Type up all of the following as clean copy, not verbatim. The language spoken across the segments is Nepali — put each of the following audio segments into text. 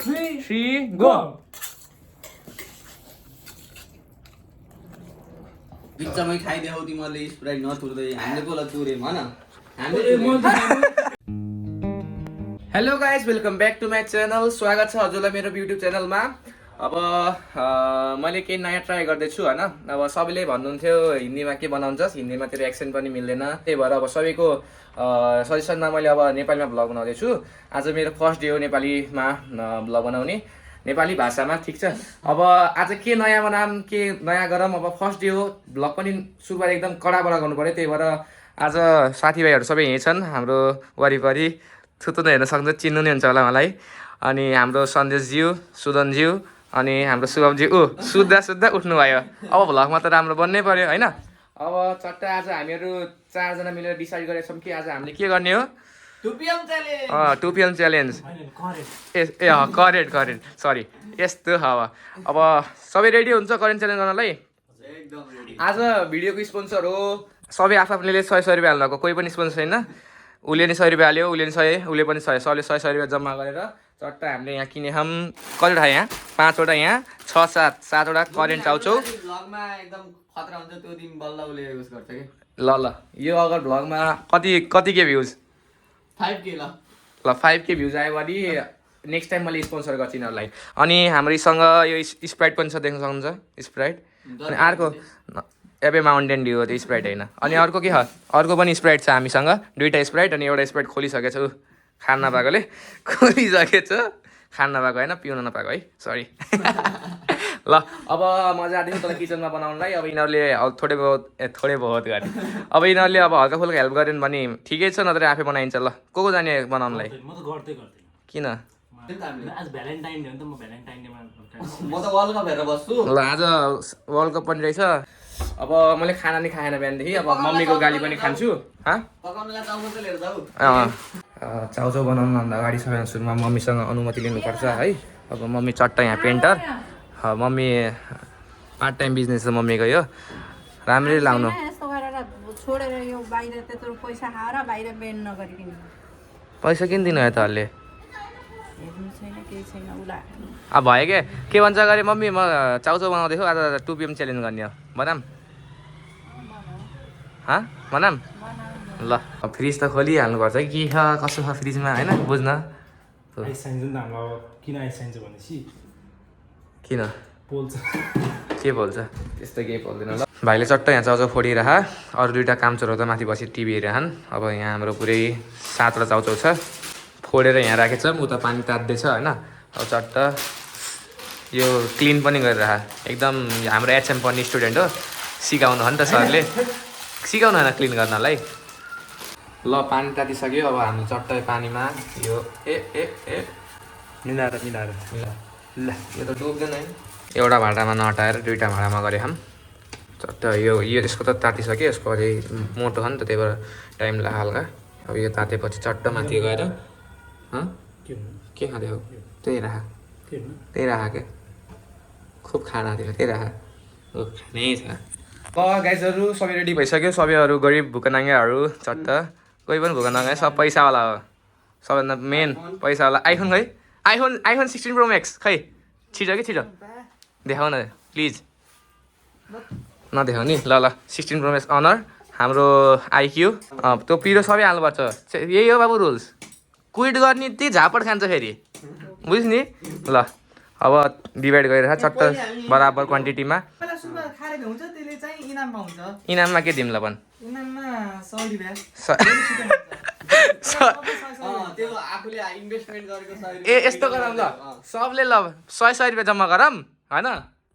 3 go. बिचमै खाइदेऊ तिमीले स्प्राइट नथुर्दै हामीले बोला तुरे भन हामीले hello guys, welcome back to my channel. स्वागत छ हजुरलाई मेरो युट्युब च्यानलमा। अब मैले केही नयाँ ट्राई गर्दैछु होइन। अब सबैले भन्नुहुन्थ्यो हिन्दीमा के बनाउँछस्, हिन्दीमा तेरो एक्सेन्ट पनि मिल्दैन, त्यही भएर अब सबैको सजेसनमा मैले अब नेपालीमा भ्लग बनाउँदैछु। आज मेरो फर्स्ट डे हो नेपालीमा भ्लग बनाउने, नेपाली भाषामा। ठिक छ, अब आज के नयाँ बनाऊँ, के नयाँ गरौँ। अब फर्स्ट डे हो, भ्लग पनि सुरुवात एकदम कडाबाट गर्नु पऱ्यो। त्यही भएर आज साथीभाइहरू सबै यहीँ छन् हाम्रो वरिपरि। थुतुन हेर्न सक्छ, चिन्नु नै हुन्छ होला मलाई। अनि हाम्रो सन्देशज्यू, सुदनज्यू, अनि हाम्रो शुभमज्यू सुत्दा उठ्नु भयो। अब भ्लगमा त राम्रो बन्नै पर्यो होइन। अब चट्ट आज हामीहरू 4 जना मिलेर डिसाइड गरेका छौँ कि आज हामीले के गर्ने हो। 2 PM challenge 2 PM challenge. Correct sorry, यस्तो हावा। अब सबै रेडी हुन्छ करेन्ट च्यालेन्ज गर्नलाई? एकदम रेडी। आज भिडियोको स्पोन्सर हो सबै आफूले 100 रुपियाँ हाल्नु भएको, कोही पनि स्पोन्सर छैन। उसले नि 100 रुपियाँ हाल्यो, उसले नि 100, उसले पनि 100, सबले 100 रुपियाँ जम्मा गरेर चट्ट हामीले यहाँ किने हम। कतिवटा यहाँ 5वटा, यहाँ 6-7वटा करेन्ट चाउचाउ। भ्लगमा एकदम खतरा हुन्छ त्यो दिन बल्ल उले युज गर्छ के। ल यो अगर भ्लगमा कति के भ्युज? 5K ल 5K भ्युज आयो भने नेक्स्ट टाइम मैले स्पोन्सर गर्छु यिनीहरूलाई। अनि हाम्रोसँग यो स्प्राइट पनि छ, देख्न सक्नुहुन्छ स्प्राइट। अनि अर्को एबे माउन्टेन ड्यू हो, त्यो स्प्राइट होइन। अनि अर्को के छ, अर्को पनि स्प्राइट छ हामीसँग, 2टा स्प्राइट। अनि एउटा स्प्राइट खोलिसकेको छु, खान नपाएकोले खोलिसकेको छ, खान नपाएको होइन, पिउन नपाएको है, सरी। ल अब म जाँदैछु तल किचनमा बनाउनलाई। अब यिनीहरूले थोरै बहुत गरे। अब यिनीहरूले अब हल्का फुल्का हेल्प गरेन भने ठिकै छ, नत्र आफै बनाइन्छ। ल को जाने बनाउनलाई? म त गर्दैन। किन? आज भ्यालेन्टाइन डे हो नि त, म भ्यालेन्टाइन डेमा म त वर्ल्ड कप हेरेर बस्छु। ल आज वर्ल्ड कप पनि रहेछ। अब मैले खाना नि खाएन बिहानदेखि, अब मम्मीको गाली पनि खान्छु। पकाउनलाई चाउचाउ लिएर जाऊ। चाउचाउ बनाउनुभन्दा अगाडि सबैभन्दा सुरुमा मम्मीसँग अनुमति लिनुपर्छ है। अब मम्मी चट्ट यहाँ painter, mummy part time business छ मम्मीको, यो राम्ररी लाउनु। यस्तो गरेर छोडेर यो बाहिर त्यत्रो पैसा खाएर बाहिर बेन्ड नगरिकन पैसा किन दिनु त अहिले? हेर्नु छैन, केही छैन उसलाई। अब भयो के भन्छ गरे मम्मी, म चाउचाउ बनाउँदैछु, आज 2 PM च्यालेन्ज गर्ने हो, बनाम? बनाम? ल फ्रिज त खोलिहाल्नुपर्छ कि के छ कसो छ फ्रिजमा होइन, बुझ्न। आइस चाहिन्छ नि त हामीलाई। अब किन आइस चाहिन्छ भनेपछि किन पोल्छ। के बोल्छ? त्यस्तो केही बोल्दैन। ल भाइले चट्ट यहाँ चाउचाउ फोडिरह, अरू 2टा कामचोरहरू त माथि बसी टिभी हेरिरहन्। अब यहाँ हाम्रो पुरै 7वटा चाउचाउ छ, फोडेर यहाँ राखेको छ। उता पानी तात्दैछ होइन। अब चट्ट यो क्लिन पनि गरिरह, एकदम हाम्रो एचएम पढ्ने स्टुडेन्ट हो, सिकाउनु हो नि त सरले, सिकाउनु होइन क्लिन गर्नलाई। ल पानी तातिसक्यो। अब हामी चट्ट पानीमा यो मिलाएर ल यो त डुब्दैन है। एउटा भाँडामा नहटाएर 2टा भाँडामा गरे हम। चट्ट यो यसको त तातिसक्यो, यसको अझै मोटो हो नि त, त्यही भएर टाइम लाग्यो हल्का। अब यो तातेपछि चट्ट माथि गएर के खाँदै हो? त्यही राख के खुब खाना थियो, त्यही राख खानै छ। गाइजहरू सबै रेडी भइसक्यो। सबैहरू गरिब भुकनाङ्गाहरू चट्ट, कोही पनि भुकनाङ्गा, सब पैसावाला हो। सबभन्दा मेन पैसावाला आइफोन खै, आइफोन 16 Pro Max खै, छिटो देखाउ न प्लिज। नदेखाउ नि। ल 16 Pro Max अनर, हाम्रो IQ, त्यो पिरो सबै हाल्नुपर्छ। यही हो बाबु रुल्स। क्विट गर्ने त्यही झापड खान्छ फेरि, बुझ्नु नि। ल अब डिभाइड गरेर चट्ट बराबर क्वान्टिटीमा। इनाममा के दिउँ ल भन्? ए यस्तो गरौँ ल, सबले ल 100 रुपियाँ जम्मा गरौँ होइन।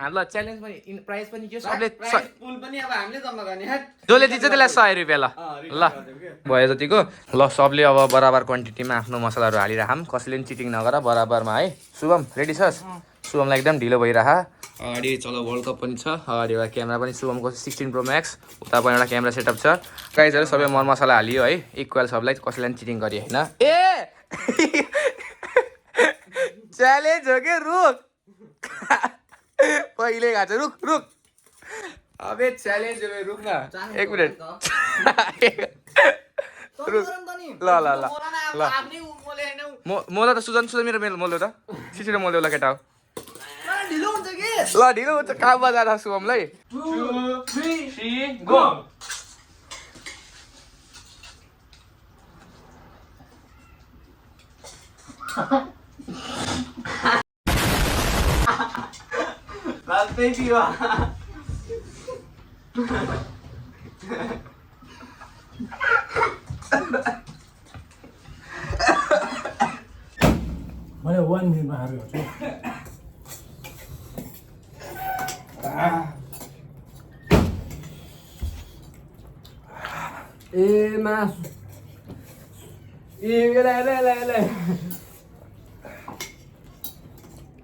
ल च्यालेन्ज पनि प्राइज पनि के सबले पुल पनि अब हामीले जम्मा गर्ने। जसले दिन्छ त्यसलाई 100 रुपियाँ। ल भयो जतिको। ल सबले अब बराबर क्वान्टिटीमा आफ्नो मसलाहरू हालिराखौँ, कसैले पनि चिटिङ नगर, बराबरमा है। शुभम रेडी छस्? शुभमलाई एकदम ढिलो भइरह। अगाडि चलो वर्ल्ड कप पनि छ, अगाडि एउटा क्यामेरा पनि शुभमको 16 Pro Max, उता पनि एउटा क्यामेरा सेटअप छ। गाइजहरू सबै मरमसला हालियो है, इक्वल सबलाई, कसैलाई पनि चिटिङ गरियो होइन। च्यालेन्ज हो कि रुक पहिले घाँच रुक अबे च्यालेन्ज हो रुक न 1 मिनट। ल ल ल ल मोला त सुजन मेरो मोलो त छिटो मोलो ल केटा हो ल ढिलो हुन्छ काममा जाँदा शुभमलाई 2 3 गो मैले 1 मिनेटमा हारेको छु ए मासु ए ले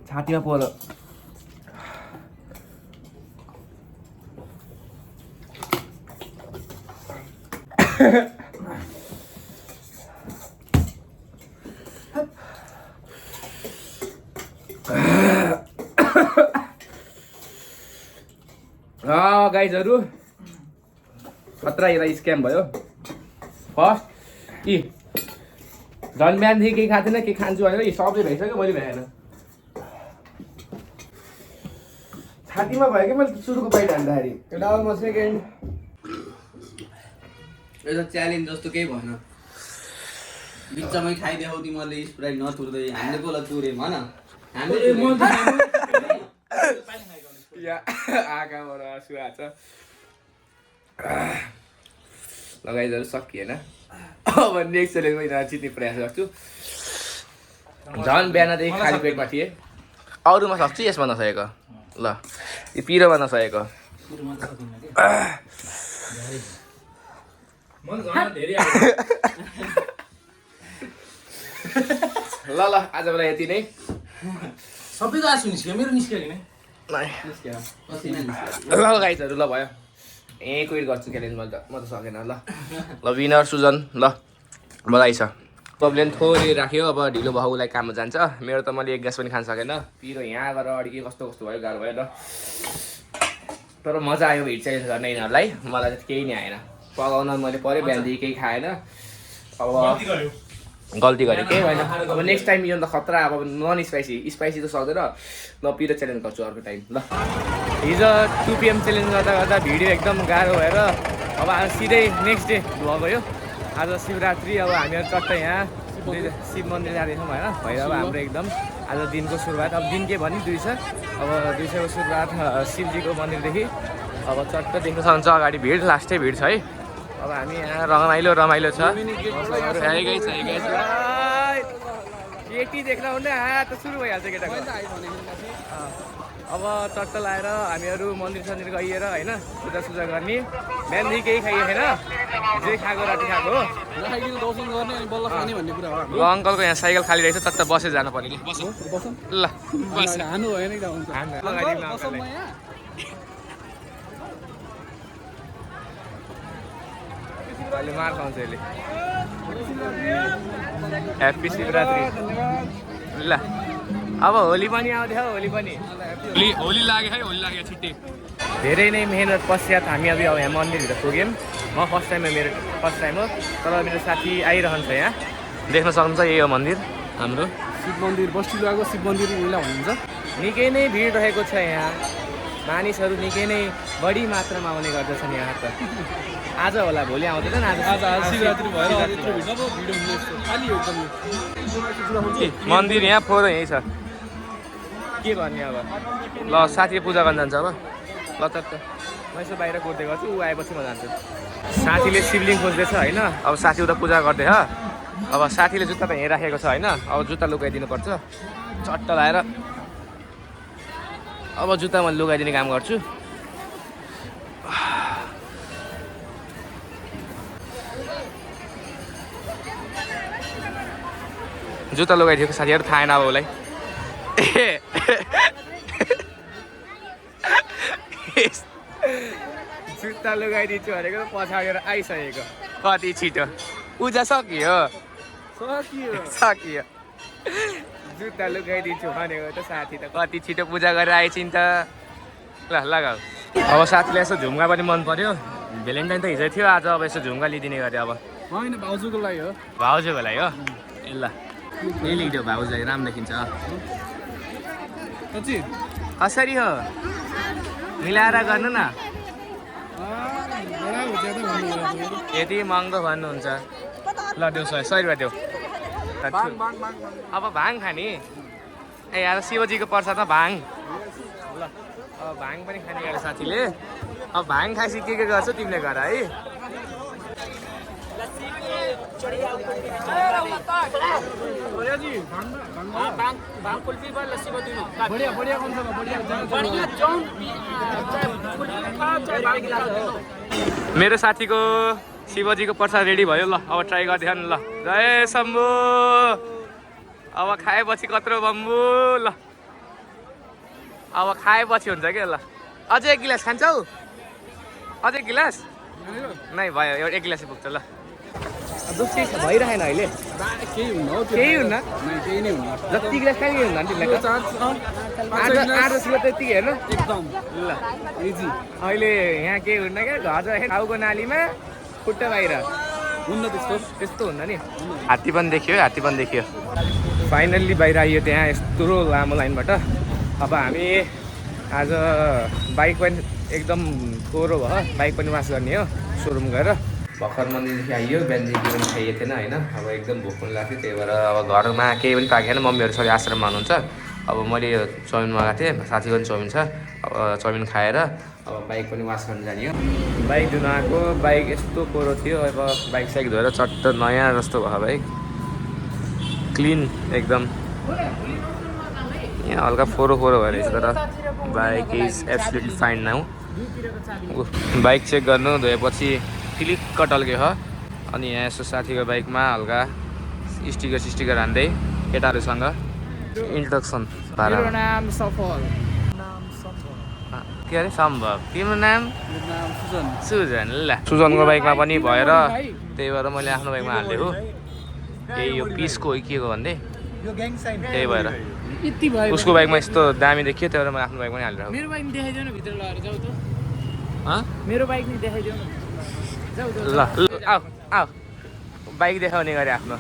छातीमा पोलो गाइजहरू खतरा यसलाई स्क्याम भयो फर्स्ट कि झन् बिहानदेखि केही खाएको थिएन के खान्छु भनेर यी सबले भइसक्यो मैले भ्याएन छातीमा भयो कि मैले सुरुको बाहिर हान्दाखेरि एउटा म सेकेन्ड यो त च्यालेन्ज जस्तो केही भएन बिचमै खाइदेऊ तिमीले स्प्राइट नथुर्दै हामीले बोला तुरे भन आँखाबाट आँसु आएको छ लगाइजहरू सकिएन अब नेक्स्ट च्यालेन्ज मैले जित्ने प्रयास गर्छु झन् बिहानदेखि खाली पेटमा थिएँ अरूमा सक्छु यसमा नसकेको ल यो पिरोमा नसकेको ल ल आजबाट यति नै सबैको आँसु निस्क्यो मेरो निस्क्यो कि नै ल गाइजहरू ल भयो क्विट गर्छु च्यालेन्ज मैले त म त सकेन ल विनर सुजन ल बधाई छ प्रब्लम थोरै राख्यो अब ढिलो भयो उसलाई काममा जान्छ मेरो त मैले 1 ग्यास पनि खान सकेन पिरो यहाँ गएर अडिक कस्तो कस्तो भयो गाह्रो भयो र तर मजा आयो हिट च्यालेन्ज गर्ने यिनीहरूलाई मलाई त केही नै आएन पकाउन मैले पऱ्यो बिहानदेखि केही खाएन अब गल्ती गरेँ केही भएन अब नेक्स्ट टाइम यो त खतरा अब नन स्पाइसी स्पाइसी त सक्दैन ल पिरो च्यालेन्ज गर्छु अर्को टाइम ल हिजो 2 PM च्यालेन्ज गर्दा गर्दा भिडियो एकदम गाह्रो भएर अब आज सिधै नेक्स्ट डे भयो आज शिवरात्रि अब हामीहरू चट्ट यहाँ शिव मन्दिर जाँदैछौँ होइन भैरव हाम्रो एकदम आज दिनको सुरुवात अब दिन के भने 200 अब 200को सुरुवात शिवजीको मन्दिरदेखि अब चट्ट देख्न सक्नुहुन्छ अगाडि भिड लास्टै भिड छ है अब हामी यहाँ रमाइलो छ केटी देख्न हुँदै त सुरु भइहाल्छ केटाको अब चट्ट लाएर हामीहरू मन्दिर सन्दिर गइएर होइन पूजा गर्ने बिहानदेखि केही खाइयो छैन जे खाएको राति खाएको हो दर्शन गर्ने अनि बल्ल खाने भन्ने कुरा हो ल अङ्कलको यहाँ साइकल खाली रहेछ चट्ट बसेर जानु पर्यो ल हानु भएन कि हुन्छ अहिले मार खाउँछ यसले ह्याप्पी शिवरात्रि ल अब होली पनि आउँथ्यो होली पनि होली लाग्यो है होली लाग्यो छिट्टै धेरै नै मेहनत पश्चात हामी अब यहाँ मन्दिरभित्र पुग्यौँ म फर्स्ट टाइम हो तर मेरो साथी आइरहन्छ यहाँ देख्न सक्नुहुन्छ यही हो मन्दिर हाम्रो शिव मन्दिर बस्टिलाको शिव मन्दिर उहिले भन्नुहुन्छ निकै नै भिड रहेको छ यहाँ मानिसहरू निकै नै बढी मात्रामा आउने गर्दछन् यहाँ त आज होला भोलि आउँदैन आज शिवरात्रि भएर यत्रो भिड अब भिडियो यस्तो खाली हो एकदम मन्दिर यहाँ फोहोर यहीँ छ के गर्ने अब ल साथीले पूजा गर्न जान्छ अब ल चट्ट म यसो बाहिर कुर्दै गर्छु ऊ आएपछि म जान्छु साथीले शिवलिङ खोज्दैछ होइन अब साथी उता पूजा गर्दै हो अब साथीले जुत्ता त यहाँ राखेको छ होइन अब जुत्ता लुगाइदिनु पर्छ चट्ट लाएर अब जुत्ता मैले लुगाइदिने काम गर्छु जुत्ता लगाइदिएको साथीहरू थाहा छैन अब उसलाई जुत्ता लगाइदिन्छु भनेको पछाडि आइसकेको कति छिटो पूजा सकियो जुत्ता लगाइदिन्छु भनेको त साथी त कति छिटो पूजा गरेर आइछिन् त ल लगाऊ अब साथीलाई यसो झुम्का पनि मन पर्यो भ्यालेन्टाइन त हिजो थियो आज अब यसो झुम्का लिइदिने गरे अब होइन भाउजूको लागि हो भाउजूको लागि हो ए ल यही लेखिदियो भाउजूलाई राम्रो देखिन्छ कति कसरी हो मिलाएर गर्नु न बडा हुन्छ त भन्नु यति महँगो भन्नुहुन्छ ल देऊ 100 रुपियाँ देऊ अब भाङ खाने ए आज शिवजीको प्रसादमा भाङ ल अब भाङ पनि खाने गरे साथीले अब भाङ खाएपछि के गर्छौ तिमीले गर है बढिया बढिया कौन सा बढिया मेरो साथीको शिवजीको प्रसाद रेडी भयो ल अब ट्राई गरिदियो नि ल जय शम्भु अब खाएपछि कत्रो बम्बु ल अब खाएपछि हुन्छ क्या ल अझै 1 गिलास खान्छौ अझै 1 गिलास नै भयो एउटा 1 गिलासै पुग्छ ल दुःखी भइरहेन अहिले केही हुन्न हो केही हुन्न केही नै हुन्न जति गिलास खाइ हुन्न नि तिमीलाई आठ किलो त यतिकै हेर्नु एकदम ल इजी अहिले यहाँ केही हुन्न क्या घर टाउको नालीमा खुट्टा बाहिर हुन्न त्यस्तो त्यस्तो हुन्न नि हात्ती पनि देखियो हात्ती पनि देखियो फाइनल्ली बाहिर आइयो त्यहाँ यत्रो लामो लाइनबाट अब हामी आज बाइक पनि एकदम कोरो भयो बाइक पनि वास गर्ने हो सोरुम गएर भर्खर मन्दिरदेखि आइयो बिहानदेखि पनि खाइएको थिएन होइन अब एकदम भोक पनि लाग्थ्यो त्यही भएर अब घरमा केही पनि पाकेन मम्मीहरू सबै आश्रममा हुनुहुन्छ अब मैले चाउमिन मगाएको थिएँ साथीको पनि चाउमिन छ अब चाउमिन खाएर अब बाइक पनि वास गर्न जाने हो बाइक धुन आएको बाइक यस्तो कोरो थियो अब बाइक साइक धोएर चट्ट नयाँ जस्तो भयो बाइक क्लिन एकदम यहाँ हल्का फोरो भएर रहेछ तर bike is absolutely fine now bike check गर्नु धोएपछि फिलिक्क टल्क्यो हो अनि यहाँ यसो साथीको बाइकमा हल्का स्टिकर हान्दै केटाहरूसँग इन्ट्रोडक्सन मेरो नाम सफल के अरे सम्भव तिम्रो नाम नाम सुजन सुजन ल सुजनको बाइकमा पनि भएर त्यही भएर मैले आफ्नो बाइकमा हालिदिएको यही यो पिसको हो के हो भन्दै यो ग्याङ साइन त्यही भएर यति भयो उसको बाइकमा यस्तो दामी देखियो त्यही भएर मैले आफ्नो बाइक पनि हालिरहेको मेरो बाइक देखाइदेऊ न भित्र लगाएर जाऊ त हँ मेरो बाइक नि देखाइदेऊ न जाऊ ल आऊ आऊ बाइक देखाउने गरे आफ्नो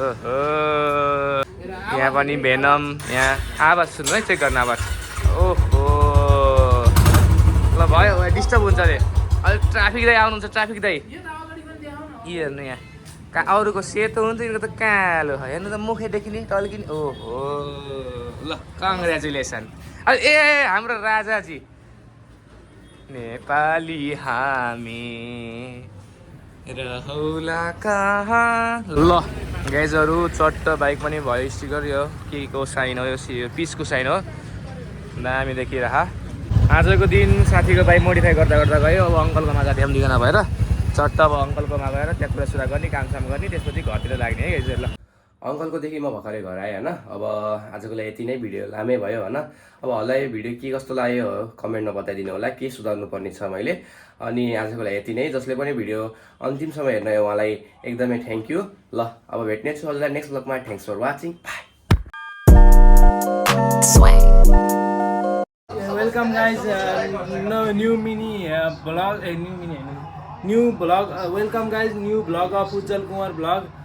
ओहो यहाँ पनि भेनम यहाँ आवाज सुन्नु है चेक गर्नु आवाज ओहो ल भयो डिस्टर्ब हुन्छ अरे अहिले ट्राफिक दाइ आउनुहुन्छ ट्राफिक दाइ यी हेर्नु यहाँ अरूको सेतो हुन्छ यिनीको त कालो हेर्नु त मुखै देखिने टल्किने ओहो ल कङ्ग्रेचुलेसन ए हाम्रो राजाजी नेपाली हामी रहौला कहाँ ल गाइजहरू चट्ट बाइक पनि भयो स्टिकर यो के को साइन हो यो पिसको साइन हो दामी देखिरह आजको दिन साथीको बाइक मोडिफाई गर्दा गयो अब अङ्कलकोमा ध्यान दिँदैन भएर चट्ट अब अङ्कलकोमा गएर त्यहाँ कुरा गर्ने कामसाम गर्ने त्यसपछि घरतिर लाग्ने है गाइजहरू ल अङ्कलकोदेखि म भर्खरै घर आएँ होइन अब आजको लागि यति नै भिडियो लामै भयो होइन अब हल्ला यो भिडियो के कस्तो लाग्यो कमेन्टमा बताइदिनु होला के सुधार्नु पर्ने छ मैले अनि आजको लागि यति नै जसले पनि भिडियो अन्तिमसम्म हेर्न उहाँलाई एकदमै थ्याङ्क यू ल अब भेट्ने छु हजुरलाई नेक्स्ट ब्लगमा thanks for watching welcome guys new mini vlog new vlog welcome guys new vlog of Ujjwal Kumar blog